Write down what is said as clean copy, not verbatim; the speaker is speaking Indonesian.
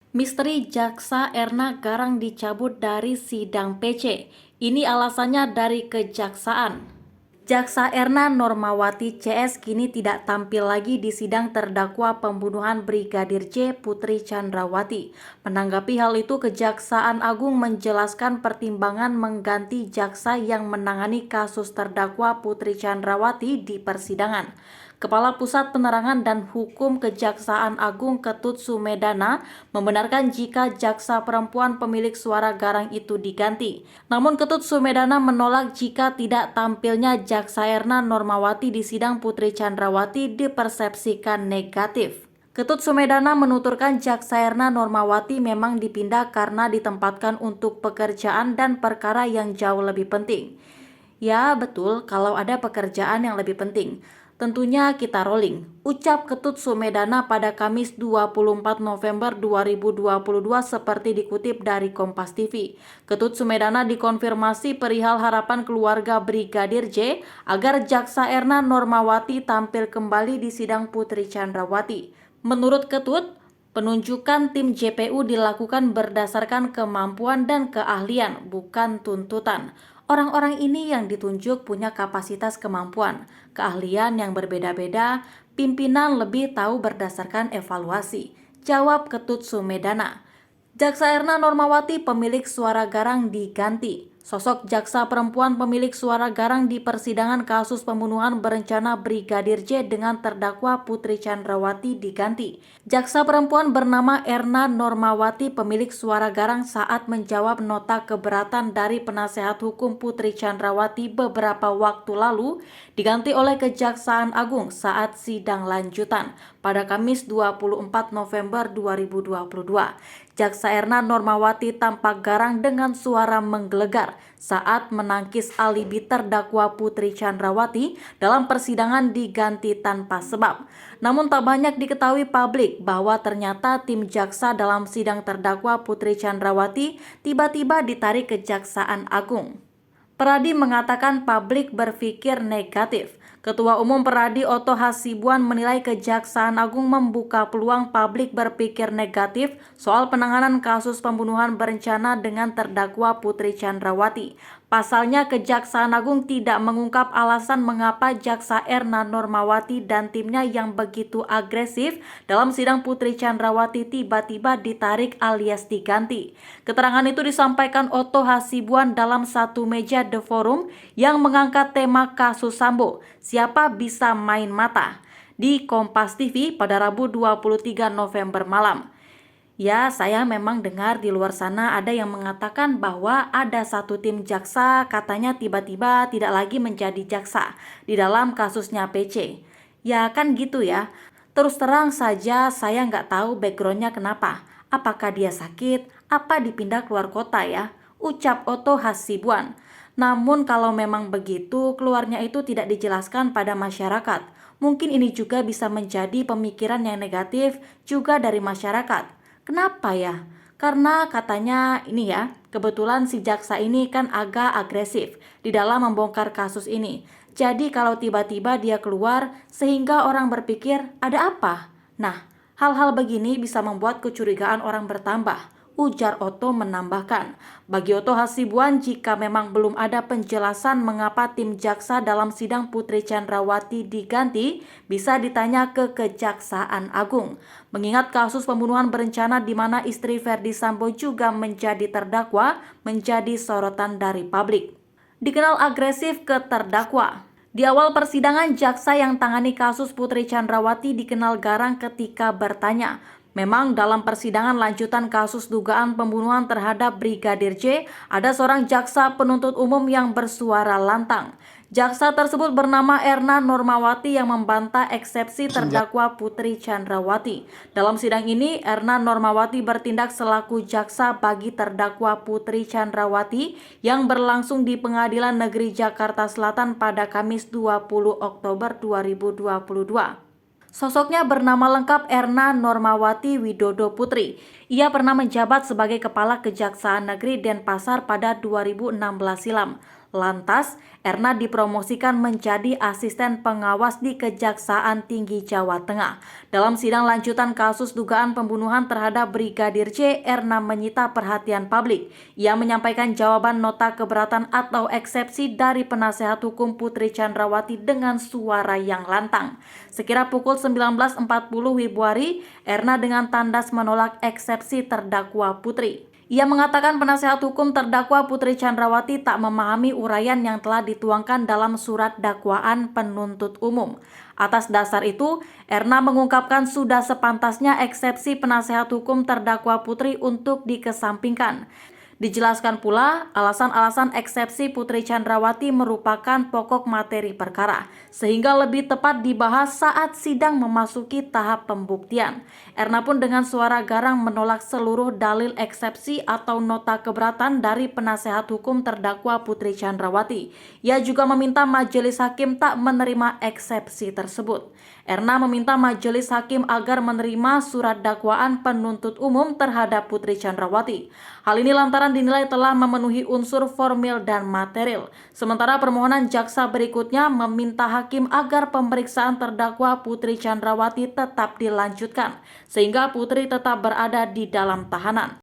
Misteri Jaksa Erna Garang dicabut dari sidang PC. Ini alasannya dari Kejaksaan. Jaksa Erna Normawati CS kini tidak tampil lagi di sidang terdakwa pembunuhan Brigadir J Putri Chandrawati. Menanggapi hal itu, Kejaksaan Agung menjelaskan pertimbangan mengganti jaksa yang menangani kasus terdakwa Putri Chandrawati di persidangan. Kepala Pusat Penerangan dan Hukum Kejaksaan Agung Ketut Sumedana membenarkan jika jaksa perempuan pemilik suara garang itu diganti. Namun Ketut Sumedana menolak jika tidak tampilnya Jaksa Erna Normawati di sidang Putri Chandrawati dipersepsikan negatif. Ketut Sumedana menuturkan Jaksa Erna Normawati memang dipindah karena ditempatkan untuk pekerjaan dan perkara yang jauh lebih penting. Ya, betul, kalau ada pekerjaan yang lebih penting. Tentunya kita rolling, ucap Ketut Sumedana pada Kamis 24 November 2022 seperti dikutip dari Kompas TV. Ketut Sumedana dikonfirmasi perihal harapan keluarga Brigadir J agar Jaksa Erna Normawati tampil kembali di sidang Putri Chandrawati. Menurut Ketut, penunjukan tim JPU dilakukan berdasarkan kemampuan dan keahlian, bukan tuntutan. Orang-orang ini yang ditunjuk punya kapasitas kemampuan, keahlian yang berbeda-beda, pimpinan lebih tahu berdasarkan evaluasi, jawab Ketut Sumedana. Jaksa Erna Normawati pemilik suara garang diganti. Sosok jaksa perempuan pemilik suara garang di persidangan kasus pembunuhan berencana Brigadir J dengan terdakwa Putri Chandrawati diganti. Jaksa perempuan bernama Erna Normawati pemilik suara garang saat menjawab nota keberatan dari penasehat hukum Putri Chandrawati beberapa waktu lalu diganti oleh Kejaksaan Agung saat sidang lanjutan pada Kamis 24 November 2022. Jaksa Erna Normawati tampak garang dengan suara menggelegar saat menangkis alibi terdakwa Putri Chandrawati dalam persidangan diganti tanpa sebab. Namun tak banyak diketahui publik bahwa ternyata tim jaksa dalam sidang terdakwa Putri Chandrawati tiba-tiba ditarik Kejaksaan Agung. Peradi mengatakan publik berpikir negatif. Ketua Umum Peradi Oto Hasibuan menilai Kejaksaan Agung membuka peluang publik berpikir negatif soal penanganan kasus pembunuhan berencana dengan terdakwa Putri Chandrawati. Pasalnya, Kejaksaan Agung tidak mengungkap alasan mengapa Jaksa Erna Normawati dan timnya yang begitu agresif dalam sidang Putri Chandrawati tiba-tiba ditarik alias diganti. Keterangan itu disampaikan Oto Hasibuan dalam satu meja The Forum yang mengangkat tema kasus Sambo, siapa bisa main mata, di Kompas TV pada Rabu 23 November malam. Ya, saya memang dengar di luar sana ada yang mengatakan bahwa ada satu tim jaksa katanya tiba-tiba tidak lagi menjadi jaksa di dalam kasusnya PC. Ya kan gitu ya. Terus terang saja saya nggak tahu backgroundnya kenapa. Apakah dia sakit? Apa dipindah keluar kota ya? Ucap Oto Hasibuan. Namun kalau memang begitu, keluarnya itu tidak dijelaskan pada masyarakat. Mungkin ini juga bisa menjadi pemikiran yang negatif juga dari masyarakat. Kenapa ya? Karena katanya ini ya, kebetulan si jaksa ini kan agak agresif di dalam membongkar kasus ini. Jadi kalau tiba-tiba dia keluar sehingga orang berpikir ada apa? Nah, hal-hal begini bisa membuat kecurigaan orang bertambah. Ujar Oto menambahkan, bagi Oto Hasibuan jika memang belum ada penjelasan mengapa tim jaksa dalam sidang Putri Chandrawati diganti, bisa ditanya ke Kejaksaan Agung. Mengingat kasus pembunuhan berencana di mana istri Verdi Sambo juga menjadi terdakwa, menjadi sorotan dari publik. Dikenal agresif ke terdakwa. Di awal persidangan, jaksa yang tangani kasus Putri Chandrawati dikenal garang ketika bertanya, memang dalam persidangan lanjutan kasus dugaan pembunuhan terhadap Brigadir J, ada seorang jaksa penuntut umum yang bersuara lantang. Jaksa tersebut bernama Erna Normawati yang membantah eksepsi terdakwa Putri Chandrawati. Dalam sidang ini, Erna Normawati bertindak selaku jaksa bagi terdakwa Putri Chandrawati yang berlangsung di Pengadilan Negeri Jakarta Selatan pada Kamis 20 Oktober 2022. Sosoknya bernama lengkap Erna Normawati Widodo Putri. Ia pernah menjabat sebagai Kepala Kejaksaan Negeri Denpasar pada 2016 silam. Lantas, Erna dipromosikan menjadi asisten pengawas di Kejaksaan Tinggi Jawa Tengah. Dalam sidang lanjutan kasus dugaan pembunuhan terhadap Brigadir J, Erna menyita perhatian publik. Ia menyampaikan jawaban nota keberatan atau eksepsi dari penasehat hukum Putri Chandrawati dengan suara yang lantang. Sekira pukul 19.40 Februari, Erna dengan tandas menolak eksepsi terdakwa Putri. Ia mengatakan penasehat hukum terdakwa Putri Chandrawati tak memahami uraian yang telah dituangkan dalam surat dakwaan penuntut umum. Atas dasar itu, Erna mengungkapkan sudah sepantasnya eksepsi penasehat hukum terdakwa Putri untuk dikesampingkan. Dijelaskan pula, alasan-alasan eksepsi Putri Chandrawati merupakan pokok materi perkara, sehingga lebih tepat dibahas saat sidang memasuki tahap pembuktian. Erna pun dengan suara garang menolak seluruh dalil eksepsi atau nota keberatan dari penasehat hukum terdakwa Putri Chandrawati. Ia juga meminta majelis hakim tak menerima eksepsi tersebut. Erna meminta majelis hakim agar menerima surat dakwaan penuntut umum terhadap Putri Chandrawati. Hal ini lantaran dinilai telah memenuhi unsur formil dan material. Sementara permohonan jaksa berikutnya meminta hakim agar pemeriksaan terdakwa Putri Chandrawati tetap dilanjutkan, sehingga Putri tetap berada di dalam tahanan.